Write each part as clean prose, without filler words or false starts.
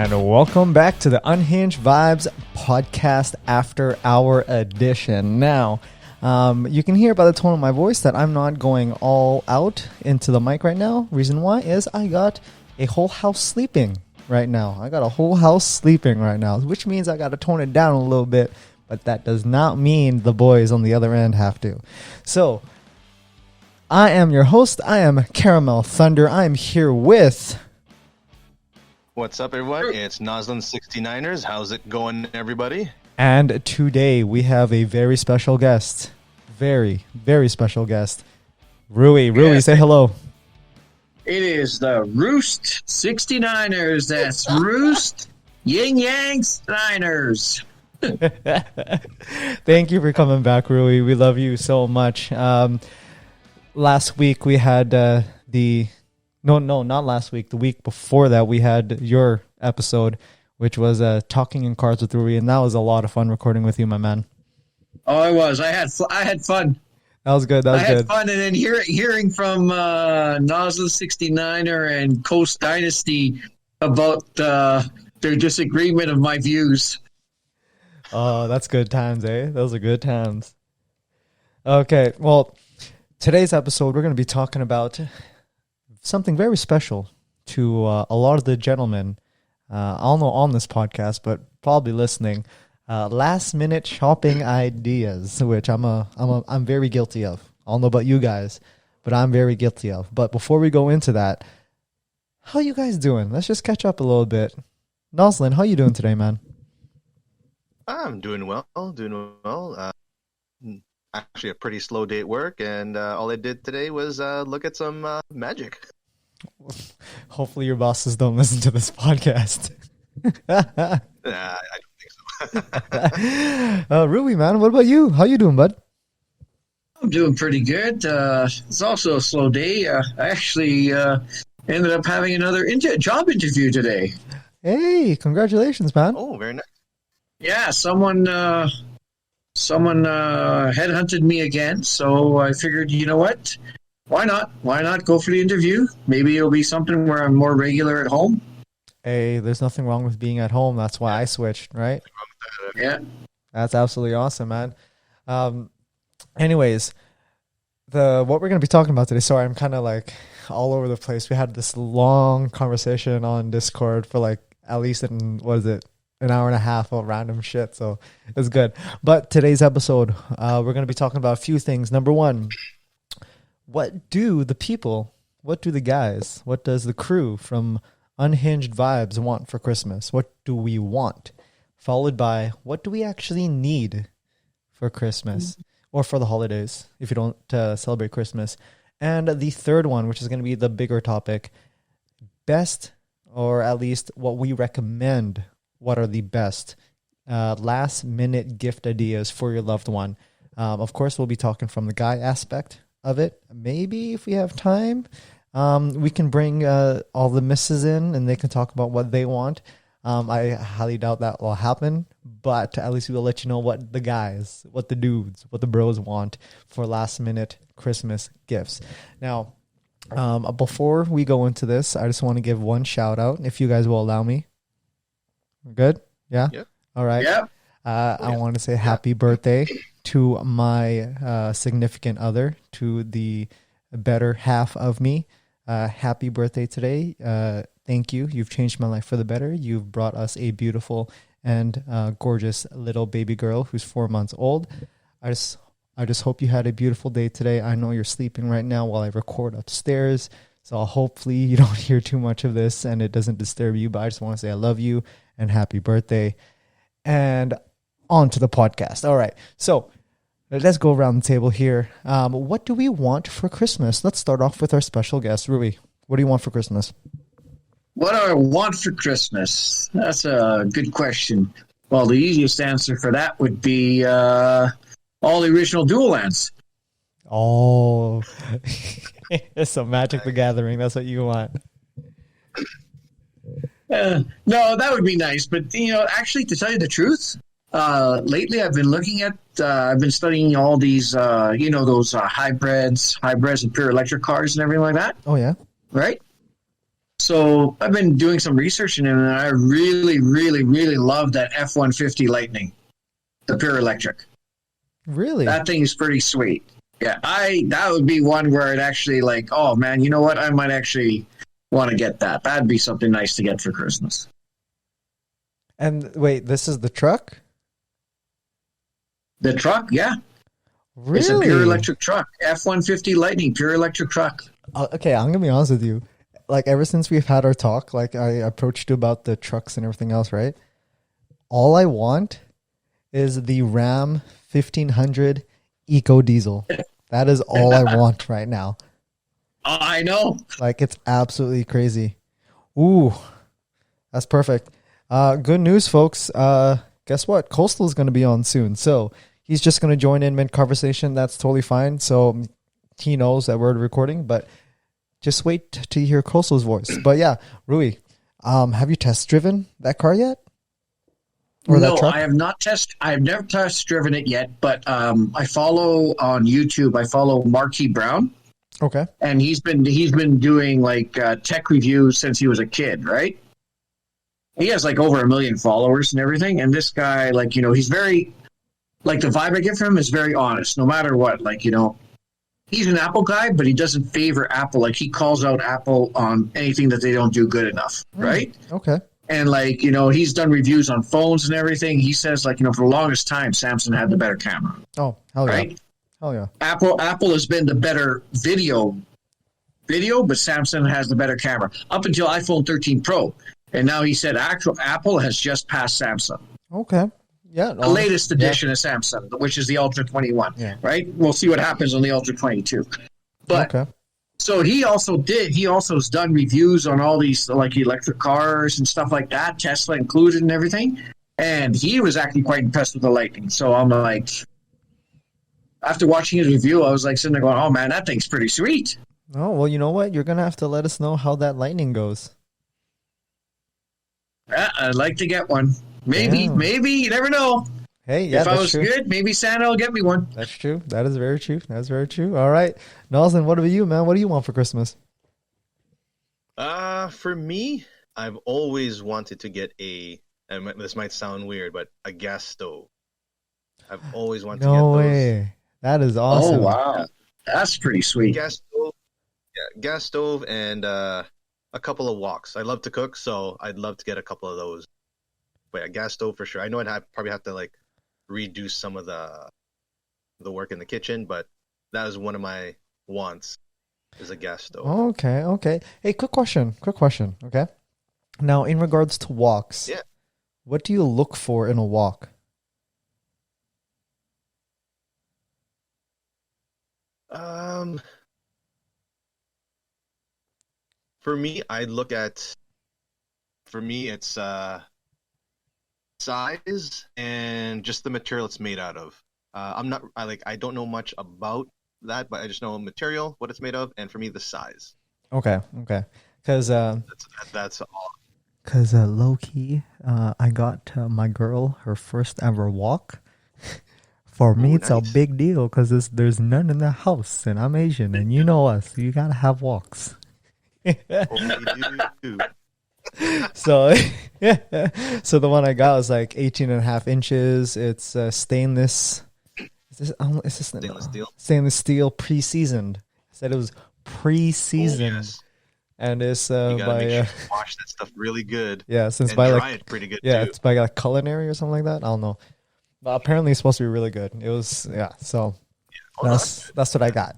And welcome back to the Unhinged Vibes Podcast After Hour Edition. Now, you can hear by the tone of my voice that I'm not going all out into the mic right now. Reason why is I got a whole house sleeping right now. Which means I got to tone it down a little bit. But that does not mean the boys on the other end have to. So, I am your host. I am Caramel Thunder. I am here with... What's up, everyone? It's Noslen 69ers. How's it going, everybody? And today we have a very special guest. Very, very special guest. Rui. Rui, say hello. It is the Roost 69ers. That's Roost Yin Yang Steiners. Thank you for coming back, Rui. We love you so much. Last week we had No, not last week. The week before that, we had your episode, which was Talking in Cards with Rui, and that was a lot of fun recording with you, my man. Oh, it was. I had fun. That was good. I had fun, and then hearing from Noslen 69er and Coast Dynasty about their disagreement of my views. Oh, that's good times, eh? Those are good times. Okay, well, today's episode, we're going to be talking about something very special to a lot of the gentlemen, I don't know on this podcast, but probably listening. Last minute shopping ideas, which I'm very guilty of. I don't know about you guys, but I'm very guilty of. But before we go into that, how you guys doing? Let's just catch up a little bit. Noslen, how you doing today, man? I'm doing well. Actually, a pretty slow day at work, and all I did today was look at some magic. Hopefully your bosses don't listen to this podcast. I don't think so. Rui, man, what about you? How you doing, bud? I'm doing pretty good. It's also a slow day. I actually ended up having another job interview today. Hey, congratulations, man. Oh, very nice. Yeah, someone headhunted me again, so I figured, you know what? Why not? Why not go for the interview? Maybe it'll be something where I'm more regular at home. Hey, there's nothing wrong with being at home. That's why I switched, right? Yeah. That's absolutely awesome, man. Anyways, what we're going to be talking about today, sorry, I'm kind of like all over the place. We had this long conversation on Discord for like at least an hour and a half of random shit, so it's good. But today's episode, we're going to be talking about a few things. Number one, what do the guys, what does the crew from Unhinged Vibes want for Christmas? What do we want? Followed by, what do we actually need for Christmas or for the holidays if you don't celebrate Christmas? And the third one, which is going to be the bigger topic, best, or at least what we recommend. What are the best last minute gift ideas for your loved one? Of course, we'll be talking from the guy aspect of it. Maybe if we have time, we can bring all the misses in and they can talk about what they want. I highly doubt that will happen, but at least we'll let you know what the guys, what the dudes, what the bros want for last minute Christmas gifts. Now, before we go into this, I just want to give one shout out, if you guys will allow me. Good? Yeah? Yep. All right. Yeah. I want to say happy birthday to my significant other, to the better half of me. Happy birthday today. Thank you. You've changed my life for the better. You've brought us a beautiful and gorgeous little baby girl who's 4 months old. I just hope you had a beautiful day today. I know you're sleeping right now while I record upstairs, so hopefully you don't hear too much of this and it doesn't disturb you, but I just want to say I love you and happy birthday. And on to the podcast. All right. So let's go around the table here. What do we want for Christmas? Let's start off with our special guest, Rui. What do you want for Christmas? What do I want for Christmas? That's a good question. Well, the easiest answer for that would be all the original Dual Lands. Oh, it's a Magic the Gathering. That's what you want. No, that would be nice. But, actually, to tell you the truth, lately I've been I've been studying all these, those hybrids and pure electric cars and everything like that. Oh, yeah. Right? So I've been doing some research in it, and I really, really, really love that F-150 Lightning, the pure electric. Really? That thing is pretty sweet. Yeah, that would be one where I'd actually like, oh man, you know what? I might actually want to get that. That'd be something nice to get for Christmas. And wait, this is the truck? The truck, yeah. Really? It's a pure electric truck. F-150 Lightning, pure electric truck. Okay, I'm gonna be honest with you. Like ever since we've had our talk, like I approached you about the trucks and everything else, right? All I want is the Ram 1500 Eco Diesel. That is all I want right now. I know. Like it's absolutely crazy. Ooh, that's perfect. Good news, folks. Guess what? Coastal is going to be on soon, so he's just going to join in mid-conversation. That's totally fine. So he knows that we're recording, but just wait to hear Coastal's voice. But yeah, Rui, have you test driven that car yet? Or no, that truck? I have not I've never test driven it yet, but I follow on YouTube. I follow Marquis Brown. Okay. And he's been doing like tech reviews since he was a kid, right? He has like over 1 million followers and everything. And this guy, like, you know, he's very, like, the vibe I get from him is very honest, no matter what. Like, you know, he's an Apple guy, but he doesn't favor Apple. Like, he calls out Apple on anything that they don't do good enough, right? Okay. And, like, you know, he's done reviews on phones and everything. He says, like, you know, for the longest time, Samsung had the better camera. Oh, hell yeah. Right? Hell yeah. Apple has been the better video, but Samsung has the better camera up until iPhone 13 Pro. And now he said Apple has just passed Samsung. Okay. Yeah. The latest edition of Samsung, which is the Ultra 21, right? We'll see what happens on the Ultra 22. But okay. So he also has done reviews on all these like electric cars and stuff like that, Tesla included and everything. And he was actually quite impressed with the Lightning. So I'm like, after watching his review, I was like sitting there going, oh man, that thing's pretty sweet. Oh, well, you know what? You're going to have to let us know how that Lightning goes. Yeah, I'd like to get one. Maybe, you never know. Hey, yeah, if I was true. good, maybe Santa will get me one. That's true. That is very true. That's very true. All right. Noslen, what about you, man? What do you want for Christmas? For me, I've always wanted to get and this might sound weird, but a gas stove. I've always wanted to get those. No way. That is awesome. Oh, wow. That's pretty sweet. Gas stove and a couple of woks. I love to cook, so I'd love to get a couple of those. But yeah, gas stove for sure. I know probably have to like reduce some of the work in the kitchen, but that is one of my wants is a gas stove. Okay. Hey, quick question. Okay. Now, in regards to woks, what do you look for in a wok? For me, it's size and just the material it's made out of. I don't know much about that, but I just know material, what it's made of, and for me, the size. Okay. Because that's all. Because low key, I got my girl her first ever wok. For me, it's nice. A big deal because there's none in the house, and I'm Asian, and you know us. You gotta have woks. So the one I got was like 18.5 inches. It's stainless. Stainless steel? Stainless steel, pre-seasoned. I said it was pre-seasoned. Oh, yes. And it's you gotta make sure you wash that stuff really good. Yeah, since and by dry like it pretty good. Yeah, too. It's by like culinary or something like that. I don't know. But apparently it's supposed to be really good. It was so that's what I got.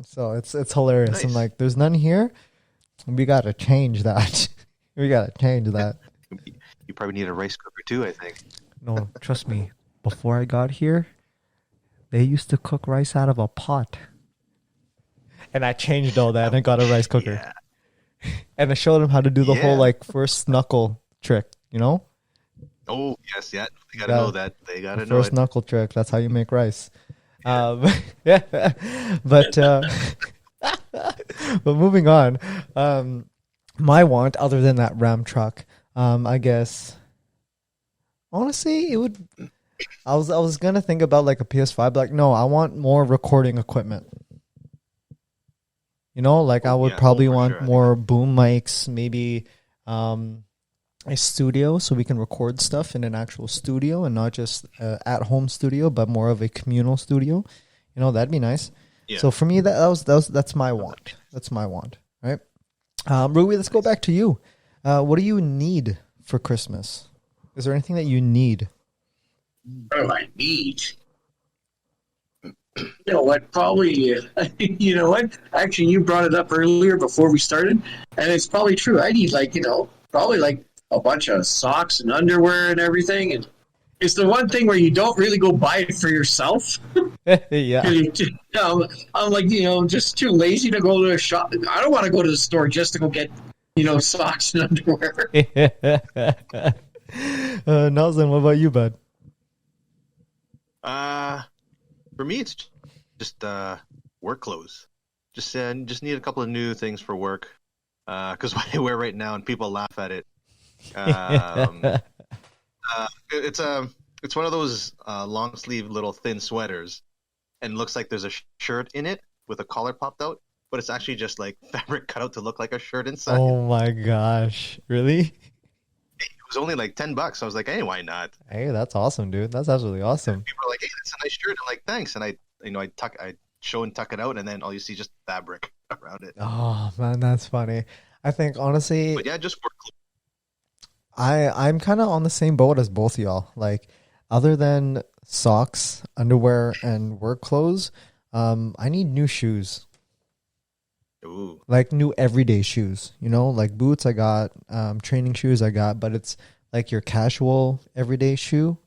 So it's hilarious. Nice. I'm like, there's none here. We gotta change that. You probably need a rice cooker too, I think. No, trust me. Before I got here, they used to cook rice out of a pot. And I changed all that and got a rice cooker. Yeah. And I showed them how to do the whole like first knuckle trick, you know? Oh, yes, yeah. They gotta know that. They gotta know first knuckle trick. That's how you make rice. Yeah. But moving on. My want, other than that Ram truck, I guess, honestly, it would. I was gonna think about like a PS5, but like no, I want more recording equipment. You know, like I would Yeah, probably for want sure. I think more boom mics, maybe a studio so we can record stuff in an actual studio and not just at home studio, but more of a communal studio. You know, that'd be nice. Yeah. So for me, that's my want. That's my want, right? Ruby, let's go back to you. What do you need for Christmas? Is there anything that you need? What do I need? You know what? Probably, you know what? Actually, you brought it up earlier before we started, and it's probably true. I need, like, you know, probably like a bunch of socks and underwear and everything. And it's the one thing where you don't really go buy it for yourself. Yeah. I'm like, you know, just too lazy to go to a shop. I don't want to go to the store just to go get, you know, socks and underwear. Noslen, what about you, bud? For me, it's just work clothes. Just need a couple of new things for work. Because what I wear right now, and people laugh at it. It's one of those long sleeve little thin sweaters, and looks like there's a shirt in it with a collar popped out, but it's actually just like fabric cut out to look like a shirt inside. Oh my gosh. Really? It was only like $10. I was like, hey, why not? Hey, that's awesome, dude. That's absolutely awesome. People are like, hey, that's a nice shirt. I'm like, thanks. And I show and tuck it out, and then all you see is just fabric around it. Oh man, that's funny. I think honestly, But yeah, just work clothes. I'm kind of on the same boat as both of y'all. Like, other than socks, underwear, and work clothes, I need new shoes. Ooh. Like new everyday shoes, you know, like boots I got, training shoes I got, but it's like your casual everyday shoe,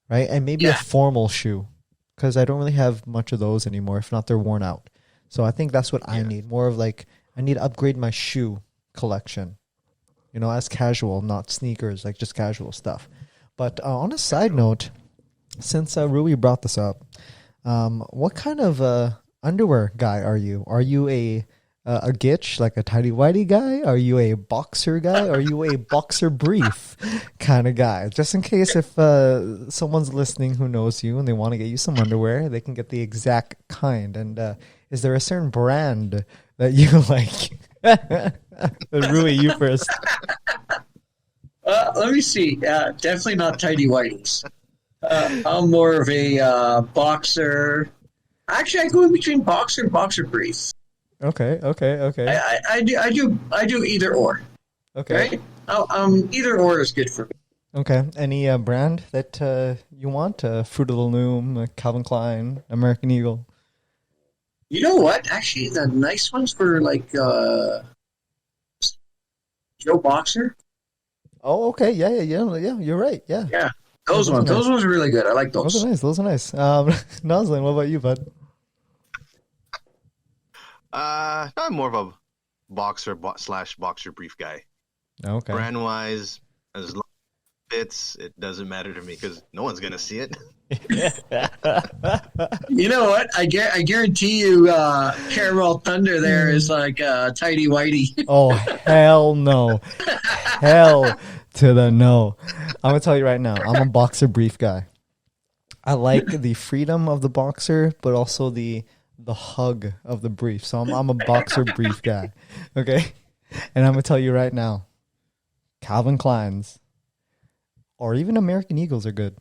right? And maybe a formal shoe, because I don't really have much of those anymore. If not, they're worn out. So I think that's what I need. More of like, I need to upgrade my shoe collection, you know, as casual, not sneakers, like just casual stuff. But on a side note, since Rui brought this up, what kind of underwear guy are you? Are you a gitch, like a tidy whitey guy? Are you a boxer guy? Are you a boxer brief kind of guy? Just in case if someone's listening who knows you and they want to get you some underwear, they can get the exact kind. And is there a certain brand that you like? Rui, you first. Let me see. Definitely not tidy whities. I'm more of a boxer. Actually, I go in between boxer and boxer brief. Okay. I do either or. Okay. Right? Either or is good for me. Okay. Any brand that you want? Fruit of the Loom, Calvin Klein, American Eagle. You know what? Actually, the nice ones for like Joe Boxer. Oh, okay. Yeah. You're right. Yeah. Yeah, those ones. Those ones are really good. I like those. Those are nice. Noslen, what about you, bud? I'm more of a boxer slash boxer brief guy. Okay. Brand wise, as long as it fits, it doesn't matter to me because no one's gonna see it. You know what? I guarantee you, Caramel Thunder there is like tidy whitey. Oh, hell no. Hell to the no. I'm going to tell you right now, I'm a boxer brief guy. I like the freedom of the boxer, but also the hug of the brief. So I'm a boxer brief guy. Okay? And I'm going to tell you right now, Calvin Klein's or even American Eagles are good.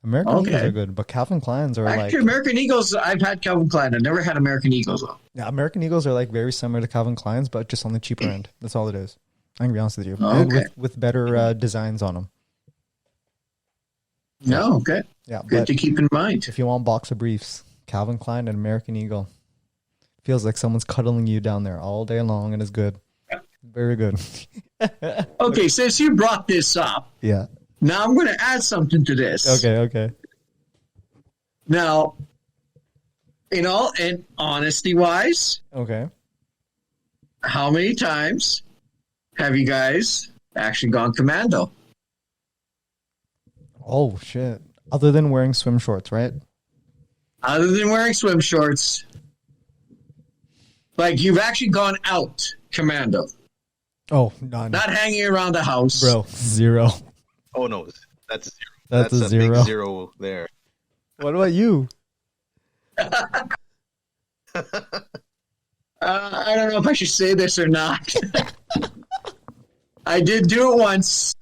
American Eagles are good, but Calvin Klein's are Actually, American Eagles, I've had Calvin Klein. I've never had American Eagles, though. Yeah, American Eagles are like very similar to Calvin Klein's, but just on the cheaper end. That's all it is. I can be honest with you. And with better designs on them. No, okay. Yeah, good to keep in mind. If you want boxer briefs, Calvin Klein and American Eagle. Feels like someone's cuddling you down there all day long and is good. Very good. Okay, since you brought this up, yeah. Now I'm going to add something to this. Okay. Now, in all and honesty-wise, okay, how many times have you guys actually gone commando? Oh shit! Other than wearing swim shorts, right? Other than wearing swim shorts, like you've actually gone out commando. Oh, none. Not hanging around the house, bro. Zero. Oh no, that's zero. That's a zero. Big zero there. What about you? I don't know if I should say this or not. I did do it once,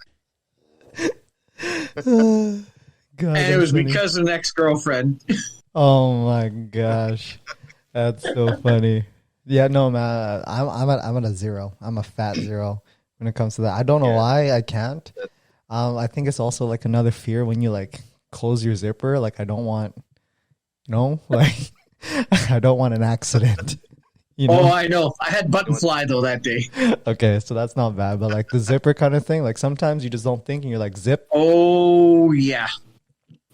God, and it was funny. because of an ex-girlfriend. Oh my gosh, that's so funny. Yeah, no, man, I'm at a 0. I'm a fat 0 when it comes to that. I don't know why I can't. I think it's also like another fear when you like close your zipper. Like I don't want, like I don't want an accident. You know? Oh, I know. I had button fly though that day. Okay, so that's not bad, but like the zipper kind of thing, like sometimes you just don't think and you're like zip. Oh yeah.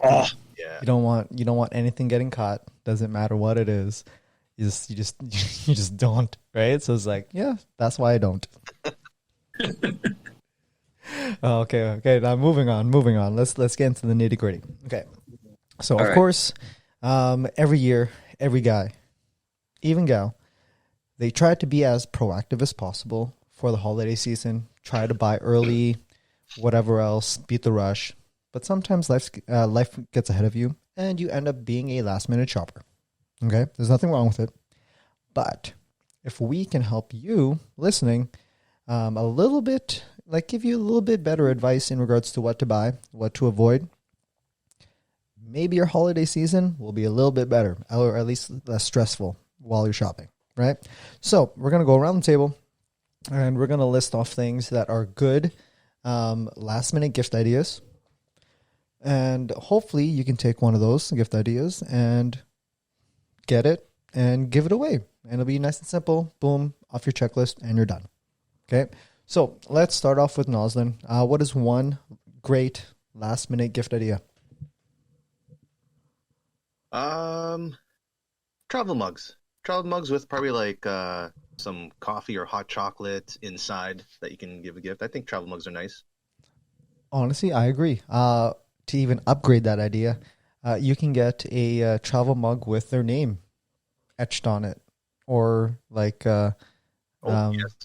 Oh Yeah. You don't want anything getting caught. Doesn't matter what it is. You just don't, right? So it's like, yeah, that's why I don't. Okay. Now moving on. Let's get into the nitty gritty. Okay. So of course, every year, every guy, even gal, they try to be as proactive as possible for the holiday season. Try to buy early, whatever else, beat the rush. But sometimes life gets ahead of you, and you end up being a last minute shopper. Okay, there's nothing wrong with it. But if we can help you listening, a little bit, like give you a little bit better advice in regards to what to buy, what to avoid, maybe your holiday season will be a little bit better, or at least less stressful while you're shopping, right? So we're going to go around the table and we're going to list off things that are good last minute gift ideas. And hopefully you can take one of those gift ideas and get it and give it away. And it'll be nice and simple. Boom, off your checklist and you're done. Okay. So let's start off with Noslen. What is one great last minute gift idea? Travel mugs. Travel mugs with probably like some coffee or hot chocolate inside that you can give a gift. I think travel mugs are nice. Honestly, I agree. To even upgrade that idea, you can get a travel mug with their name etched on it, or like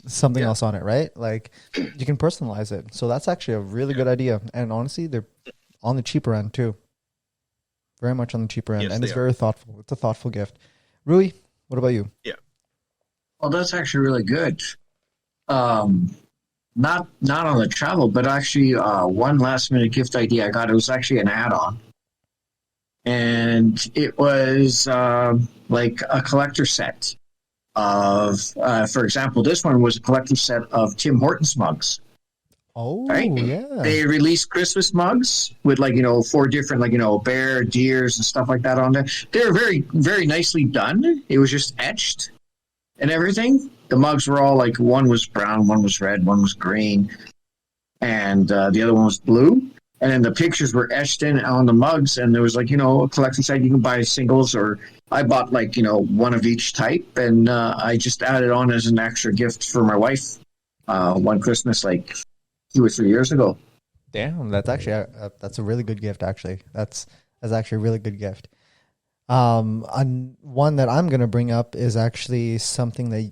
something else on it, right? Like you can personalize it. So that's actually a really good idea. And honestly, they're on the cheaper end too. Very much on the cheaper end, Yes, and it's they are. very thoughtful. It's a thoughtful gift. Rui, what about you? Yeah. well, that's actually really good. Not on the travel, but actually one last minute gift idea I got. It was actually an add-on, and it was like a collector set of, for example, this one was a collector set of Tim Hortons mugs. Oh, Right? yeah. They released Christmas mugs with 4 different bear, deers, and stuff like that on there. They were very, very nicely done. It was just etched and everything. The mugs were all one was brown, one was red, one was green, and the other one was blue. And then the pictures were etched in on the mugs, and there was a collection set. You can buy singles, or I bought one of each type, and I just added on as an extra gift for my wife one Christmas 2 or 3 years ago. Damn, that's actually that's a really good gift. Actually, that's actually a really good gift. One that I'm gonna bring up is actually something that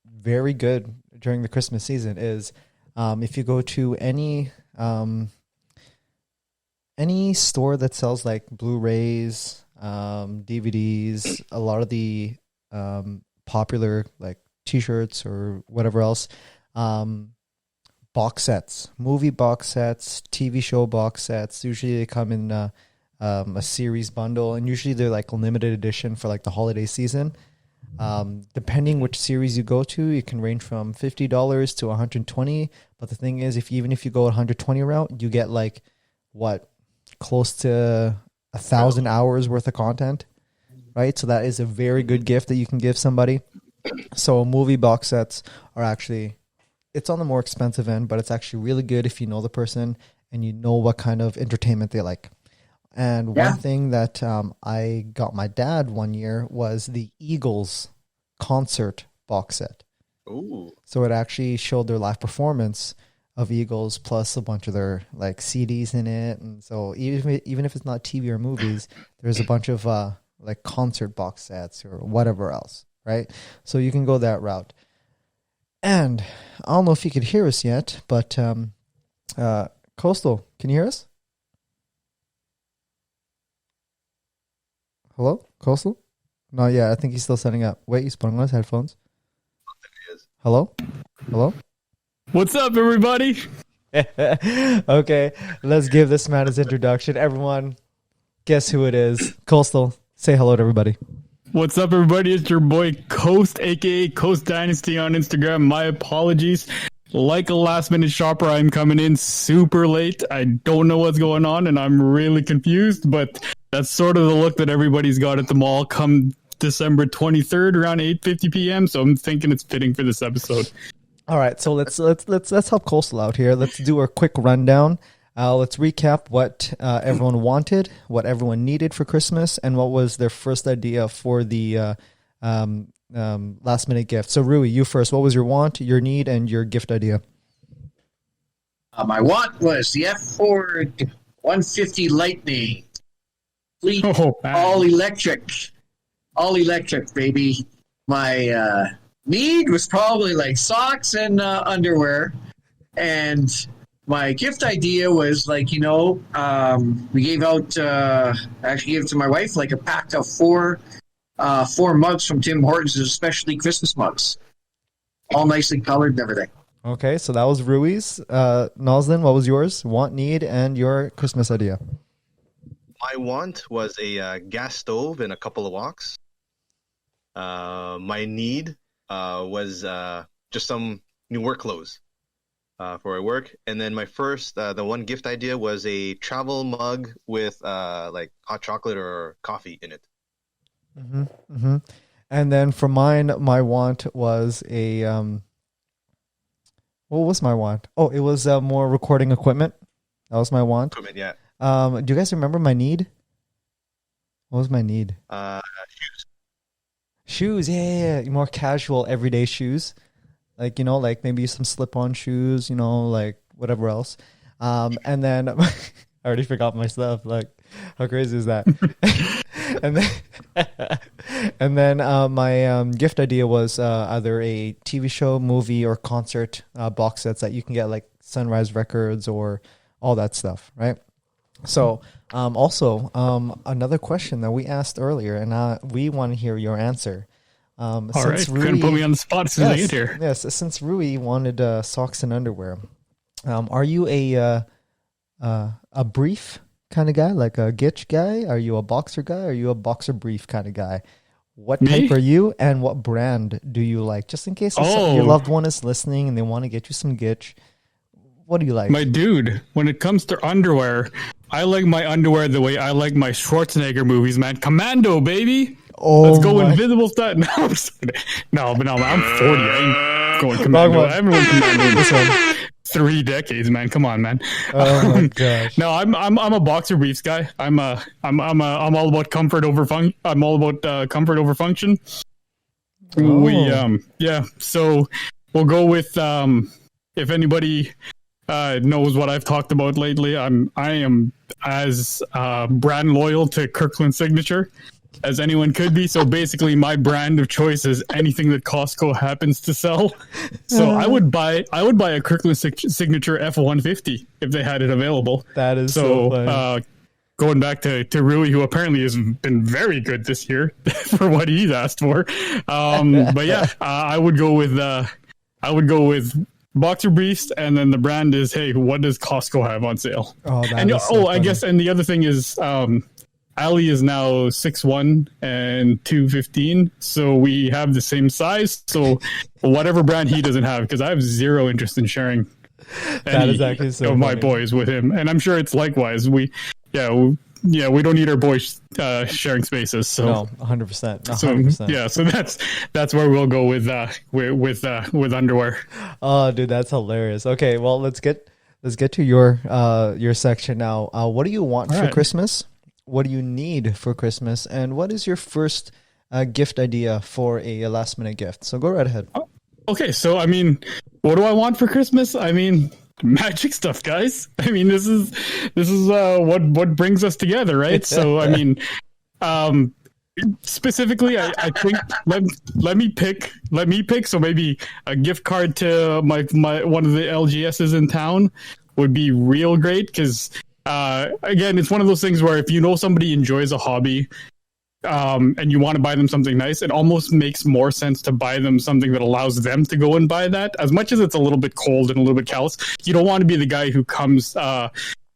very good during the Christmas season is if you go to any store that sells like Blu-rays, DVDs, a lot of the popular like T-shirts or whatever else. Box sets, movie box sets, TV show box sets. Usually they come in a series bundle, and usually they're like limited edition for like the holiday season. Depending which series you go to, it can range from $50 to $120. But the thing is, even if you go 120 route, you get close to 1,000 hours worth of content, right? So that is a very good gift that you can give somebody. So movie box sets are actually, it's on the more expensive end, but it's actually really good if you know the person and you know what kind of entertainment they like. And one thing that I got my dad one year was the Eagles concert box set. Ooh. So it actually showed their live performance of Eagles plus a bunch of their CDs in it. And so even if it's not TV or movies, there's a bunch of concert box sets or whatever else, right? So you can go that route. And I don't know if you could hear us yet, but Coastal, can you hear us? Hello? Coastal? No, yeah, I think he's still setting up. Wait, he's putting on his headphones. Hello? Hello? What's up, everybody? Okay, let's give this man his introduction. Everyone, guess who it is? Coastal, say hello to everybody. What's up, everybody? It's your boy Coast, aka Coast Dynasty on Instagram. My apologies. Like a last-minute shopper, I'm coming in super late. I don't know what's going on, and I'm really confused, but that's sort of the look that everybody's got at the mall come December 23rd around 8:50 p.m., so I'm thinking it's fitting for this episode. All right, so let's help Coastal out here. Let's do a quick rundown. Let's recap what everyone wanted, what everyone needed for Christmas, and what was their first idea for the last minute gift. So Rui, you first. What was your want, your need, and your gift idea? My want was the F-Ford 150 Lightning. Fleet, all electric, baby. My need was probably like socks and underwear, and my gift idea was like, we gave out, actually gave it to my wife, like a pack of four mugs from Tim Hortons, especially Christmas mugs, all nicely colored and everything. Okay, so that was Rui's. Noslen, what was yours? Want, need, and your Christmas idea? My want was a gas stove and a couple of woks. My need was just some new work clothes for work. And then my first, the one gift idea was a travel mug with like hot chocolate or coffee in it. Mm-hmm, mm-hmm. And then for mine, my want was a what was my want? Oh, it was more recording equipment. That was my want. Equipment, yeah. Do you guys remember my need? What was my need? Shoes. Shoes, yeah. More casual, everyday shoes. Like, like maybe some slip-on shoes, like whatever else. And then I already forgot my stuff. Like, how crazy is that? and then my gift idea was either a TV show, movie, or concert box sets that you can get, like Sunrise Records or all that stuff, right? So also another question that we asked earlier, and we want to hear your answer. All right, couldn't put me on the spot as soon as I get here. Yes, since Rui wanted socks and underwear, are you a brief kind of guy, like a Gitch guy? Are you a boxer guy? Are you a boxer brief kind of guy? What type are you, and what brand do you like? Just in case your loved one is listening and they want to get you some Gitch. What do you like? My dude, when it comes to underwear, I like my underwear the way I like my Schwarzenegger movies, man. Commando, baby. Oh, let's go invisible style. No, I'm just kidding. No, man, I'm 40. I ain't going Commando. I haven't went Commando in this one 3 decades, man. Come on, man. Oh my gosh. No, I'm a boxer briefs guy. I'm all about comfort over fun. I'm all about comfort over function. Oh. So we'll go with if anybody knows what I've talked about lately, I am as brand loyal to Kirkland Signature as anyone could be. So basically my brand of choice is anything that Costco happens to sell. So I would buy a Kirkland Signature F-150 if they had it available. That is so funny. Going back to Rui, who apparently has been very good this year for what he's asked for. But yeah, I would go with boxer briefs, and then the brand is, hey, what does Costco have on sale? I guess, and the other thing is, Ali is now 6'1" and 215, so we have the same size. So whatever brand he doesn't have, because I have zero interest in sharing any of my boys with him, and I'm sure it's likewise. We don't need our boys sharing spaces. So no, 100%, 100%. So that's where we'll go with underwear. Oh, dude, that's hilarious. Okay, well, let's get to your section now. What do you want for Christmas? What do you need for Christmas? And what is your first gift idea for a last minute gift? So go right ahead. Okay, so I mean, what do I want for Christmas? I mean, magic stuff, guys. I mean, this is what brings us together, right? So I mean, specifically, I think let me pick. So maybe a gift card to my one of the LGSs in town would be real great, because again, it's one of those things where if you know somebody enjoys a hobby, and you want to buy them something nice, it almost makes more sense to buy them something that allows them to go and buy that. As much as it's a little bit cold and a little bit callous, you don't want to be the guy who comes,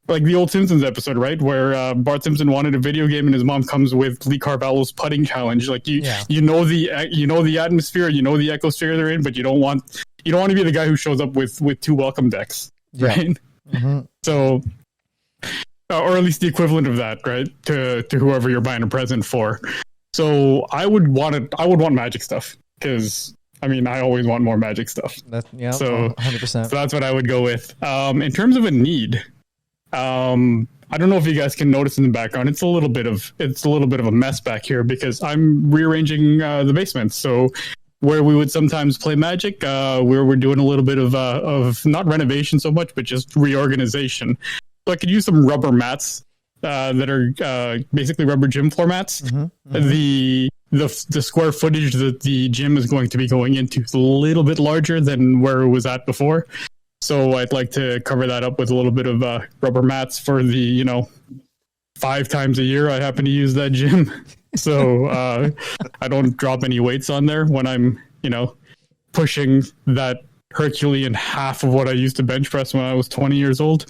like the old Simpsons episode, right? Where Bart Simpson wanted a video game and his mom comes with Lee Carvalho's putting challenge. Like you know the atmosphere, you know the ecosphere they're in, but you don't want to be the guy who shows up with 2 welcome decks, right? Mm-hmm. So, or at least the equivalent of that, right? To whoever you're buying a present for. So I would want Magic stuff, because I mean, I always want more Magic stuff. So 100%. So that's what I would go with. In terms of a need, I don't know if you guys can notice in the background, it's a little bit of a mess back here because I'm rearranging the basement. So where we would sometimes play Magic, where we're doing a little bit of not renovation so much, but just reorganization. So I could use some rubber mats that are basically rubber gym floor mats. Mm-hmm, mm-hmm. The square footage that the gym is going to be going into is a little bit larger than where it was at before. So I'd like to cover that up with a little bit of rubber mats for the, 5 times a year I happen to use that gym. So I don't drop any weights on there when I'm, pushing that Herculean half of what I used to bench press when I was 20 years old.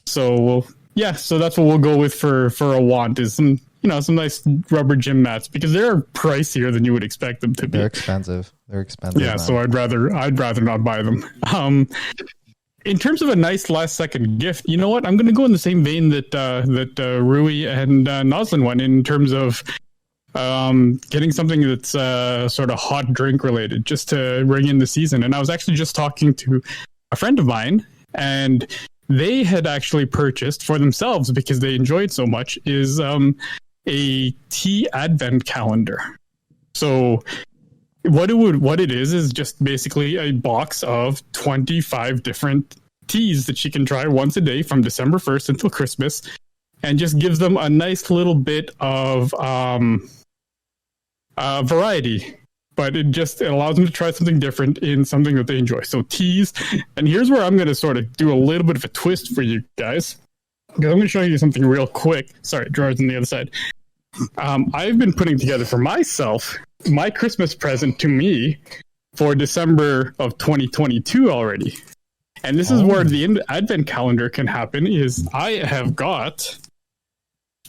So so that's what we'll go with for a want, is some nice rubber gym mats, because they're pricier than you would expect them to be. They're expensive. Yeah, man. So I'd rather not buy them. In terms of a nice last second gift, you know what? I'm going to go in the same vein that Rui and Noslen went, in terms of getting something that's sort of hot drink related, just to bring in the season. And I was actually just talking to a friend of mine, and they had actually purchased for themselves, because they enjoyed so much, is a tea advent calendar. So what it is just basically a box of 25 different teas that she can try once a day from December 1st until Christmas, and just gives them a nice little bit of variety. But it allows them to try something different in something that they enjoy. So teas. And here's where I'm going to sort of do a little bit of a twist for you guys, because I'm going to show you something real quick. Sorry, drawers on the other side. I've been putting together for myself my Christmas present to me for December of 2022 already. And this is where the advent calendar can happen, is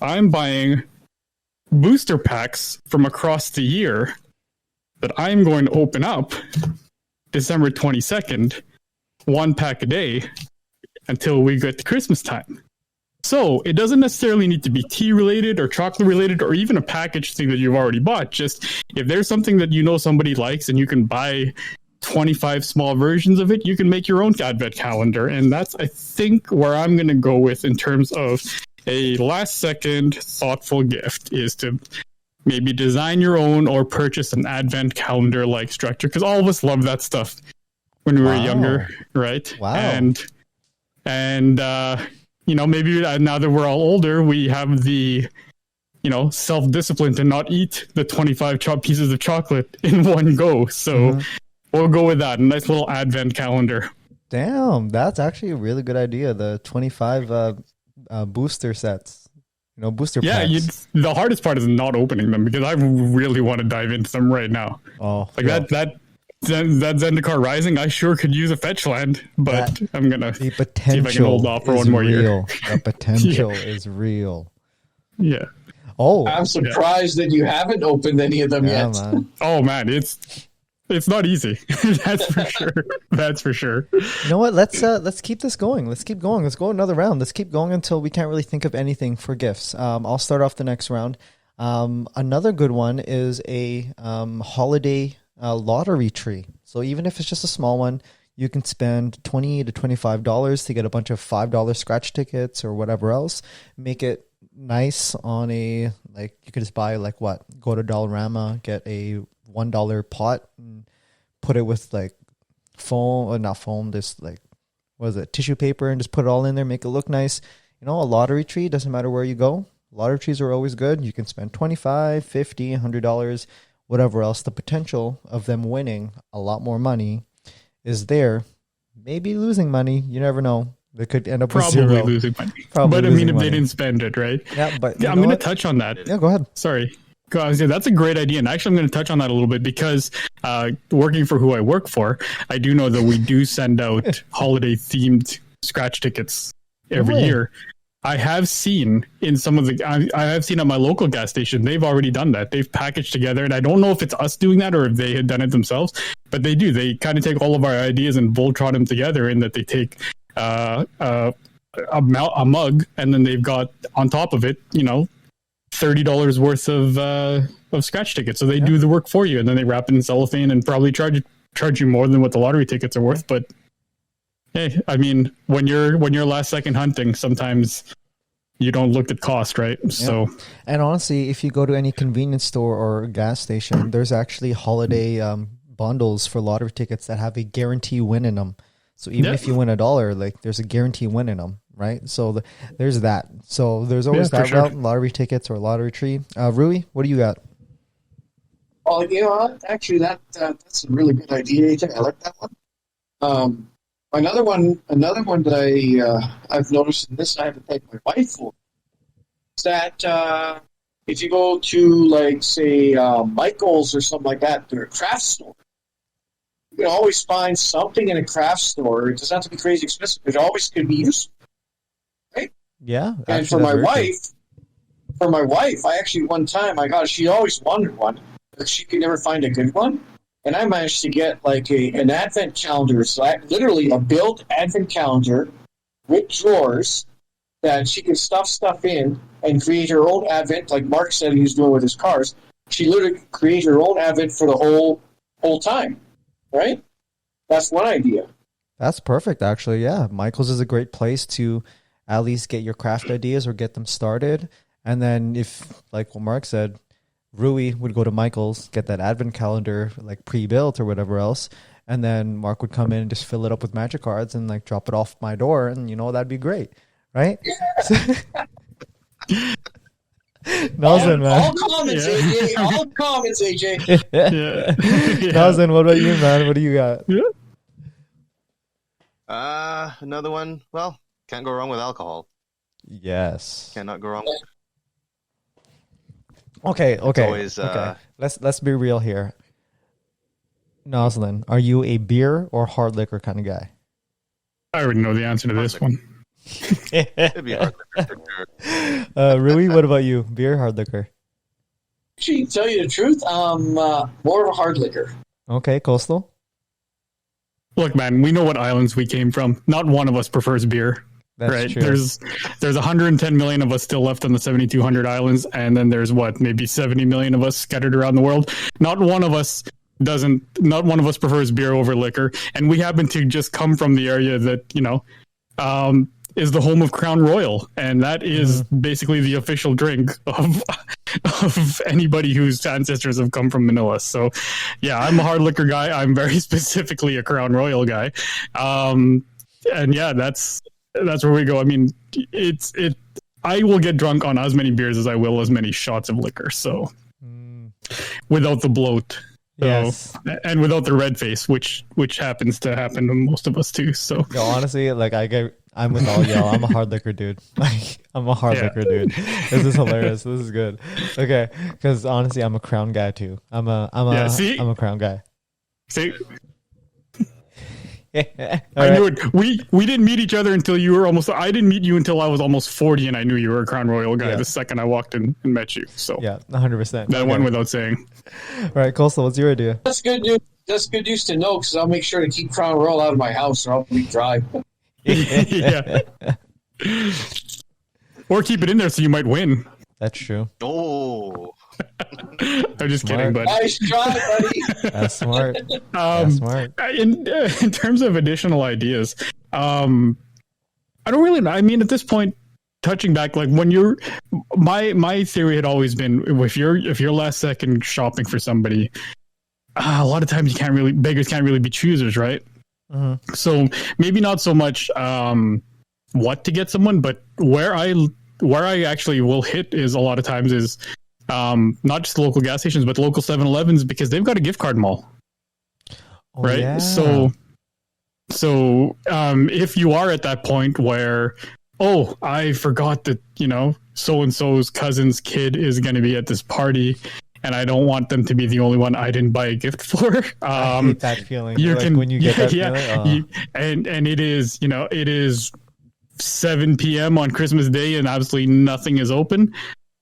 I'm buying booster packs from across the year that I'm going to open up December 22nd, 1 pack a day, until we get to Christmas time. So it doesn't necessarily need to be tea related or chocolate related or even a packaged thing that you've already bought. Just if there's something that somebody likes and you can buy 25 small versions of it, you can make your own advent calendar. And that's, I think, where I'm going to go with in terms of a last second thoughtful gift, is to maybe design your own or purchase an advent calendar like structure, because all of us love that stuff when we were younger, right? Wow. And maybe now that we're all older, we have the self-discipline to not eat the 25 pieces of chocolate in one go. So we'll go with that. A nice little advent calendar. Damn, that's actually a really good idea. The 25 booster sets. Booster packs. The hardest part is not opening them, because I really want to dive into them right now. That Zendikar Rising, I sure could use a fetch land, but I'm gonna see if I can hold off for one more year. The potential is real. Yeah. Oh, I'm surprised that you haven't opened any of them yet. Man. Oh man, it's not easy. That's for sure. That's for sure. You know what? Let's keep this going. Let's keep going. Let's go another round. Let's keep going until we can't really think of anything for gifts. I'll start off the next round. Another good one is a holiday lottery tree. So even if it's just a small one, you can spend $20 to $25 to get a bunch of $5 scratch tickets or whatever else. Make it nice on you could just buy go to Dollarama, get a $1 pot and put it with foam, or not foam, just tissue paper, and just put it all in there, make it look nice. A lottery tree, doesn't matter where you go. Lottery trees are always good. You can spend $25, $50, $100, whatever else. The potential of them winning a lot more money is there. Maybe losing money, you never know. They could end up with zero. Losing money. But I mean, if they didn't spend it, right? Yeah, but I'm going to touch on that. Yeah, go ahead. Sorry. Guys, yeah, that's a great idea. And actually, I'm going to touch on that a little bit because working for who I work for, I do know that we do send out holiday-themed scratch tickets every year. I have seen in some of the, I have seen at my local gas station, they've already done that. They've packaged together, and I don't know if it's us doing that or if they had done it themselves, but they do. They kind of take all of our ideas and Voltron them together in that they take a mug, and then they've got on top of it, $30 worth of scratch tickets. So they do the work for you, and then they wrap it in cellophane and probably charge you more than what the lottery tickets are worth. But hey, I mean, when you're last second hunting, sometimes you don't look at cost, right? Yeah. So, and honestly, if you go to any convenience store or gas station, there's actually holiday bundles for lottery tickets that have a guarantee win in them. So even if you win $1, like there's a guarantee win in them, right? So there's that. So there's always that route, lottery tickets or lottery tree. Rui, what do you got? Well, actually, that's a really good idea, AJ. I like that one. Another one that I've noticed, and this I have to thank my wife for, is that if you go to, like, say, Michael's or something like that, they're a craft store. You can always find something in a craft store. It doesn't have to be crazy expensive, but it always could be useful, right? Yeah. And for my wife, I actually one time she always wanted one, but she could never find a good one. And I managed to get like an advent calendar, so literally a built advent calendar with drawers that she can stuff stuff in and create her own advent, like Mark said he was doing with his cars. She literally created her own advent for the whole time, right? That's one idea. That's perfect, actually. Yeah, Michael's is a great place to at least get your craft ideas or get them started. And then if, like what Mark said, Rui would go to Michael's, get that advent calendar like pre-built or whatever else, and then Mark would come in and just fill it up with magic cards and like drop it off my door, and that'd be great, right? Noslen, man. All comments, AJ. All comments, AJ. Noslen, what about you, man? What do you got? Another one. Well, can't go wrong with alcohol. Yes. Cannot go wrong with. Okay. Always, okay. Let's be real here. Noslen, are you a beer or hard liquor kind of guy? I already know the answer to this one. It'd be hard liquor for sure. Rui, what about you? Beer, hard liquor? Actually, to tell you the truth, more of a hard liquor. Okay, Coastal? Look, man, we know what islands we came from. Not one of us prefers beer. That's right. True. There's 110 million of us still left on the 7,200 islands, and then there's maybe 70 million of us scattered around the world. Not one of us prefers beer over liquor, and we happen to just come from the area that is the home of Crown Royal, and that is basically the official drink of anybody whose ancestors have come from Manila. So, yeah, I'm a hard liquor guy. I'm very specifically a Crown Royal guy, and yeah, that's where we go. I mean, I will get drunk on as many beers as I will as many shots of liquor. So, without the bloat, yes, and without the red face, which happens to happen to most of us too. So, yo, honestly, like I'm with all y'all. I'm a hard liquor dude. Like I'm a hard liquor dude. This is hilarious. This is good. Okay, because honestly, I'm a Crown guy too. I'm a Crown guy. See. I knew it. We didn't meet each other until you were I didn't meet you until I was almost 40, and I knew you were a Crown Royal guy the second I walked in and met you. So yeah, 100%. That went without saying. All right, Coastal, what's your idea? That's good news. That's good news to know, because I'll make sure to keep Crown Royal out of my house, or I'll be dry. Yeah. Or keep it in there so you might win. That's true. Oh. I'm just kidding, buddy. Nice try, buddy. That's smart. That's smart. In terms of additional ideas, I don't really know. I mean, at this point, touching back, like when you're, my theory had always been, if you're last second shopping for somebody, a lot of times beggars can't really be choosers, right? Mm-hmm. So maybe not so much what to get someone, but where I actually will hit is a lot of times is not just local gas stations, but local 7-Elevens, because they've got a gift card mall. Oh, right. Yeah. So if you are at that point where oh, I forgot that, so-and-so's cousin's kid is going to be at this party, and I don't want them to be the only one I didn't buy a gift for. I hate that feeling. When you get that feeling. And it is 7 p.m. on Christmas Day, and absolutely nothing is open.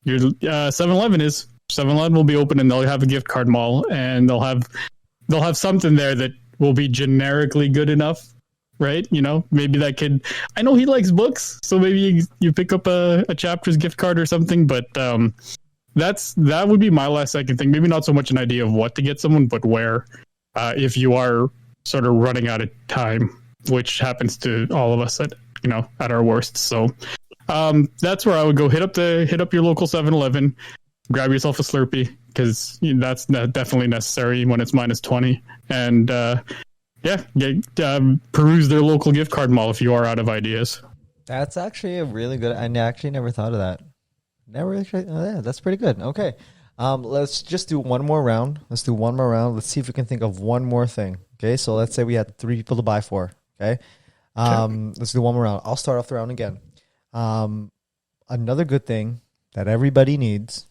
Your 7-Eleven is. 7-Eleven will be open, and they'll have a gift card mall, and they'll have something there that will be generically good enough, right? Maybe that kid, I know he likes books, so maybe you pick up a Chapters gift card or something, but that would be my last second thing. Maybe not so much an idea of what to get someone, but where, if you are sort of running out of time, which happens to all of us at our worst. So that's where I would go. Hit up your local 7-Eleven. Grab yourself a Slurpee, because that's definitely necessary when it's -20. And peruse their local gift card mall if you are out of ideas. That's actually a really good. I actually never thought of that. Yeah, that's pretty good. Okay, let's just do one more round. Let's see if we can think of one more thing. Okay, so let's say we had 3 people to buy for. Okay, let's do one more round. I'll start off the round again. Another good thing that everybody needs.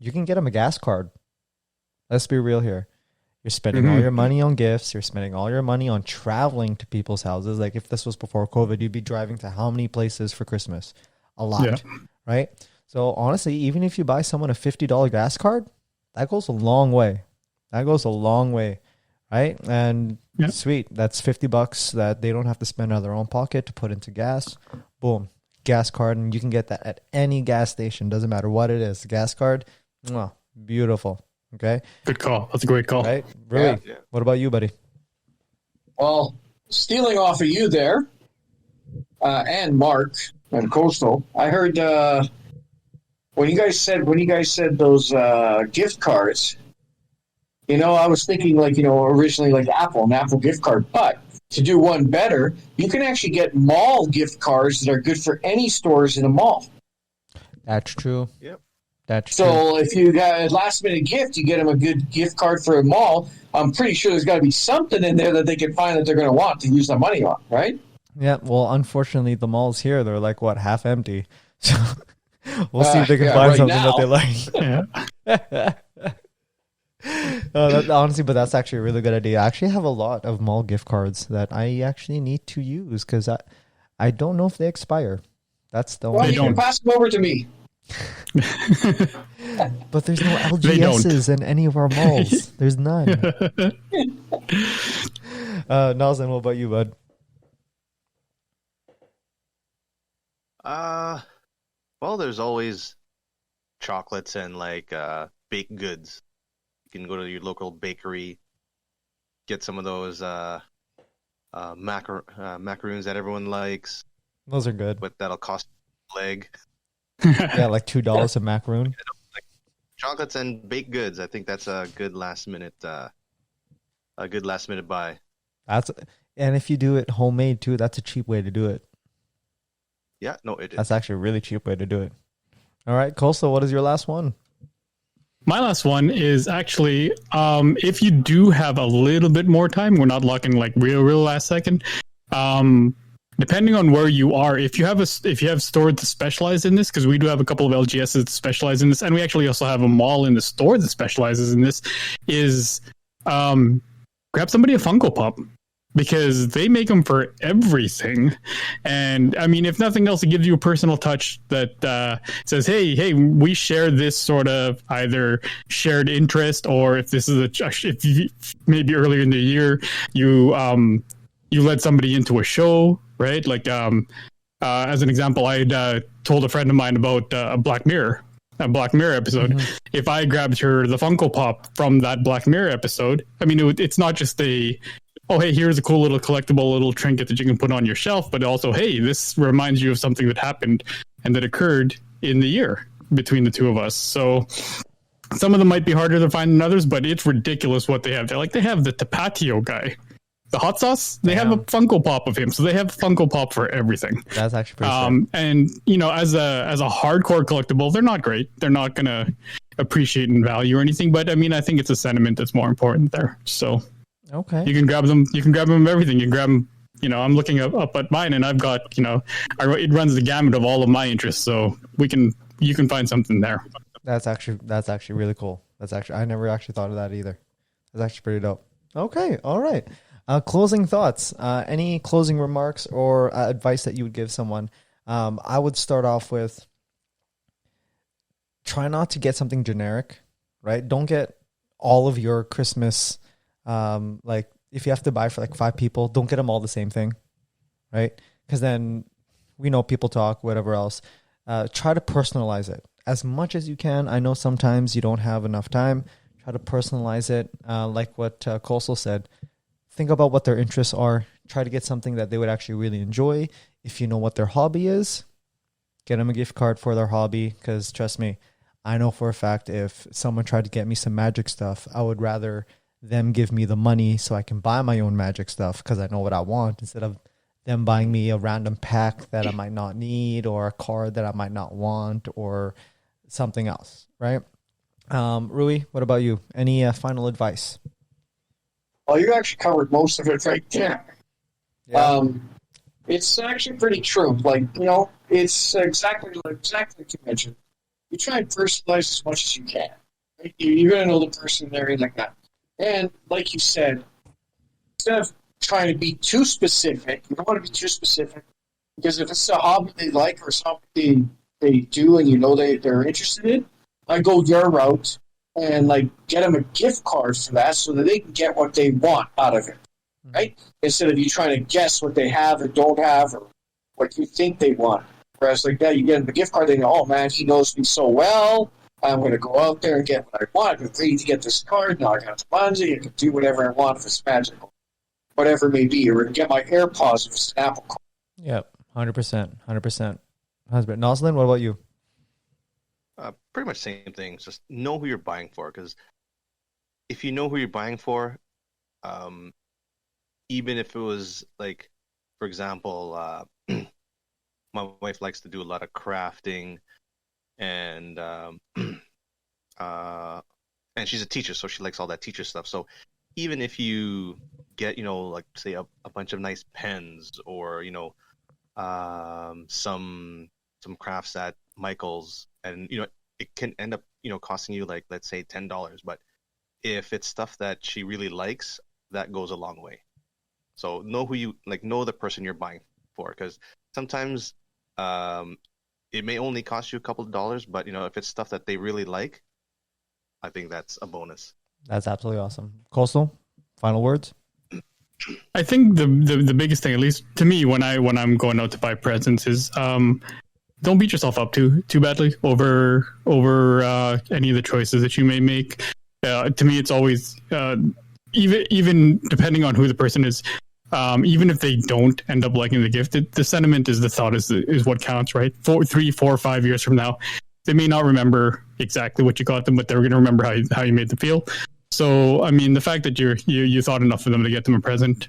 You can get them a gas card. Let's be real here. You're spending all your money on gifts. You're spending all your money on traveling to people's houses. Like if this was before COVID, you'd be driving to how many places for Christmas? A lot, right? So honestly, even if you buy someone a $50 gas card, that goes a long way. Right? And sweet, that's $50 that they don't have to spend out of their own pocket to put into gas. Boom, gas card, and you can get that at any gas station. Doesn't matter what it is. Gas card. Beautiful. Okay. Good call. That's a great call. Right? Really? Yeah. What about you, buddy? Well, stealing off of you there, and Mark and Coastal, I heard when you guys said those gift cards, I was thinking originally like an Apple gift card, but to do one better, you can actually get mall gift cards that are good for any stores in a mall. That's true. Yep. So if you got a last minute gift, you get them a good gift card for a mall. I'm pretty sure there's got to be something in there that they can find that they're going to want to use the money on, right? Yeah. Well, unfortunately, the malls here, they're like half empty. So we'll see if they can find something that they like. Honestly, but that's actually a really good idea. I actually have a lot of mall gift cards that I actually need to use because I don't know if they expire. That's the you can pass them over to me. But there's no LGSs in any of our malls. There's none. Noslen, what about you, bud? Well, there's always chocolates and baked goods. You can go to your local bakery, get some of those macaroons that everyone likes. Those are good. But that'll cost a leg. Yeah, like $2 a macaroon. Chocolates and baked goods. I think that's a good last minute buy. And if you do it homemade too, that's a cheap way to do it. Yeah, no, it is. That's actually a really cheap way to do it. All right, Coastal, what is your last one? My last one is actually, if you do have a little bit more time, we're not locking real last second. Depending on where you are, if you have stores that specialize in this, because we do have a couple of LGSs that specialize in this, and we actually also have a mall in the store that specializes in this, is grab somebody a Funko Pop, because they make them for everything. And I mean, if nothing else, it gives you a personal touch that says, hey, we share this sort of either shared interest, or if this is if you, maybe earlier in the year you led somebody into a show, right? As an example, I told a friend of mine about a Black Mirror episode. Mm-hmm. If I grabbed her the Funko Pop from that Black Mirror episode, I mean, it's not just hey, here's a cool little collectible little trinket that you can put on your shelf, but also, hey, this reminds you of something that happened and that occurred in the year between the two of us. So some of them might be harder to find than others, but it's ridiculous what they have. They have the Tapatio guy. The hot sauce, they have a Funko Pop of him, so they have Funko Pop for everything. That's actually pretty sick. And as a hardcore collectible, they're not great. They're not going to appreciate in value or anything. But I mean, I think it's a sentiment that's more important there. So okay, you can grab them. You can grab them of everything. You can grab them, I'm looking up at mine, and I've got, it runs the gamut of all of my interests. So you can find something there. That's actually really cool. I never actually thought of that either. That's actually pretty dope. Okay. All right. Closing thoughts. Any closing remarks or advice that you would give someone? I would start off with, try not to get something generic, right? Don't get all of your Christmas, like if you have to buy for like 5 people, don't get them all the same thing, right? Because then we know people talk, whatever else. Try to personalize it as much as you can. I know sometimes you don't have enough time. Try to personalize it. Like what Kosel said, think about what their interests are. Try to get something that they would actually really enjoy. If you know what their hobby is, get them a gift card for their hobby. Because trust me, I know for a fact if someone tried to get me some magic stuff, I would rather them give me the money so I can buy my own magic stuff because I know what I want, instead of them buying me a random pack that I might not need, or a card that I might not want, or something else, right? Rui, what about you? Any final advice? Well, you actually covered most of it right there. Yeah. It's actually pretty true. Like, it's exactly like you mentioned. You try and personalize as much as you can. Right? You're going to know the person and everything like that. And like you said, instead of trying to be too specific, you don't want to be too specific, because if it's a hobby they like or something they do and they're interested in, I go your route and like get them a gift card for that so that they can get what they want out of it, right? Instead of you trying to guess what they have or don't have or what you think they want. Whereas like that, you get them a gift card, they know, oh man, he knows me so well, I'm going to go out there and get what I want. I've agreed to get this card, now I got the bonsai, I can do whatever I want if it's magical, whatever it may be, or get my AirPods if it's an Apple card. Yep, 100%. Husband, Noslen, what about you? Pretty much same thing. Just know who you're buying for, because if you know who you're buying for, even if it was like, for example, my wife likes to do a lot of crafting, and she's a teacher, so she likes all that teacher stuff. So even if you get, like say a bunch of nice pens, or some crafts at Michael's, and it can end up costing you, like, let's say $10, but if it's stuff that she really likes, that goes a long way. So know the person you're buying for, because sometimes it may only cost you a couple of dollars, but if it's stuff that they really like, I think that's a bonus. That's absolutely awesome. Coastal, final words? I think the biggest thing, at least to me, when I'm going out to buy presents, is don't beat yourself up too badly over any of the choices that you may make. To me, it's always even depending on who the person is. Even if they don't end up liking the gift, the sentiment is the thought is what counts, right? 3, 4, 5 years from now, they may not remember exactly what you got them, but they're going to remember how you made them feel. So, I mean, the fact that you thought enough of them to get them a present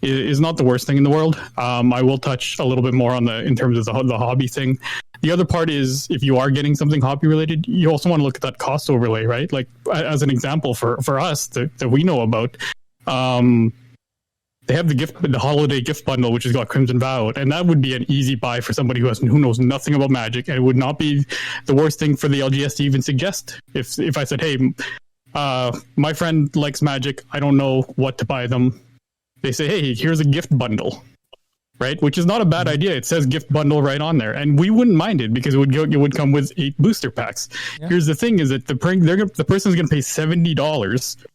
is not the worst thing in the world. I will touch a little bit more in terms of the hobby thing. The other part is, if you are getting something hobby related, you also want to look at that cost overlay, right? Like, as an example for us that we know about, they have the holiday gift bundle, which has got Crimson Vow, and that would be an easy buy for somebody who knows nothing about Magic, and it would not be the worst thing for the LGS to even suggest. If I said, hey, my friend likes Magic, I don't know what to buy them, they say, hey, here's a gift bundle, right? Which is not a bad idea. It says gift bundle right on there, and we wouldn't mind it because it would come with 8 booster packs. Yeah. Here's the thing: is that the person's going to pay $70.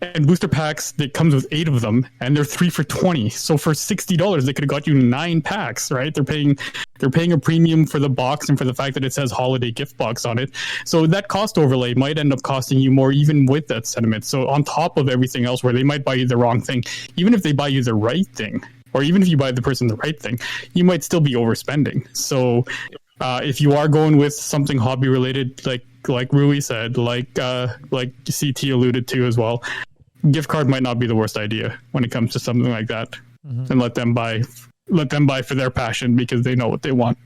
And booster packs that comes with 8 of them, and they're 3 for $20. So for $60, they could have got you 9 packs, right? They're paying a premium for the box and for the fact that it says holiday gift box on it. So that cost overlay might end up costing you more, even with that sentiment. So on top of everything else, where they might buy you the wrong thing, even if they buy you the right thing, or even if you buy the person the right thing, you might still be overspending. So if you are going with something hobby related, like Rui said, like CT alluded to as well, gift card might not be the worst idea when it comes to something like that. Mm-hmm. And let them buy for their passion, because they know what they want.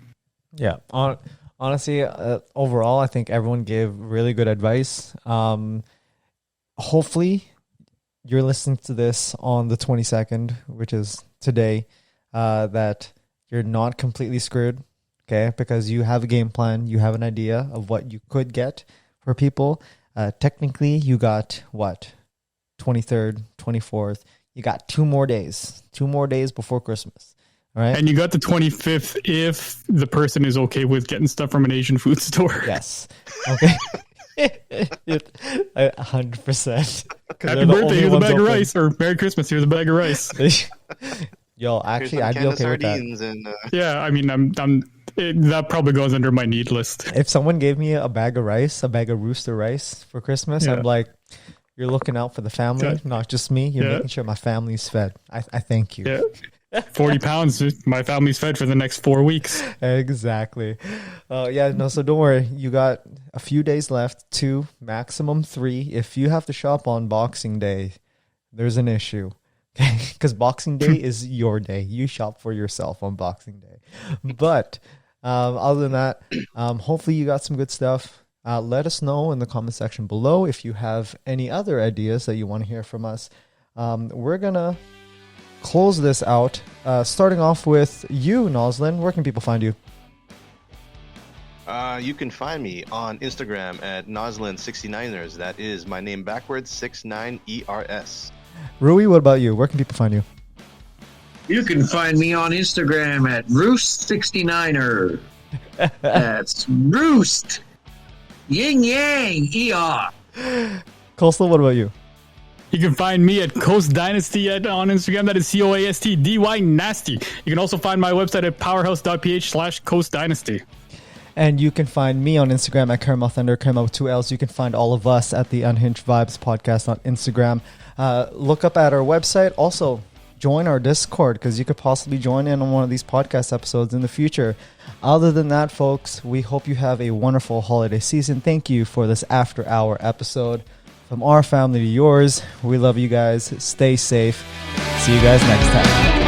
Yeah. Honestly, overall, I think everyone gave really good advice. Hopefully you're listening to this on the 22nd, which is today, that you're not completely screwed, okay? Because you have a game plan, you have an idea of what you could get for people. Technically, you got what? 23rd, 24th. You got 2 more days before Christmas. All right. And you got the 25th if the person is okay with getting stuff from an Asian food store. Yes. Okay. 100%. Happy birthday, here's a bag of rice. Or Merry Christmas, here's a bag of rice. Yo, actually, I'd be okay with that. And, yeah, I mean, that probably goes under my need list. If someone gave me a bag of rice, a bag of rooster rice for Christmas, I'm like, you're looking out for the family, not just me. You're making sure my family's fed. I thank you. Yeah. 40 pounds, my family's fed for the next 4 weeks. Exactly. So don't worry. You got a few days left, 2, maximum 3. If you have to shop on Boxing Day, there's an issue. Because Boxing Day is your day. You shop for yourself on Boxing Day. But other than that, hopefully you got some good stuff. Let us know in the comment section below if you have any other ideas that you want to hear from us. We're going to close this out, starting off with you, Noslen. Where can people find you? You can find me on Instagram at Noslen69ers. That is my name backwards, 69ERS. Rui, what about you? Where can people find you? You can find me on Instagram at Roost69er. That's Roost. Yin Yang ER. Coastal, what about you? You can find me at Coast Dynasty on Instagram. That is COASTDY Nasty. You can also find my website at powerhouse.ph/Coast Dynasty. And you can find me on Instagram at Caramel Thunder, Caramel with 2 L's. You can find all of us at the Unhinged Vibes Podcast on Instagram. Look up at our website. Also, join our Discord because you could possibly join in on one of these podcast episodes in the future. Other than that, folks, we hope you have a wonderful holiday season. Thank you for this after hour episode. From our family to yours, we love you guys. Stay safe. See you guys next time.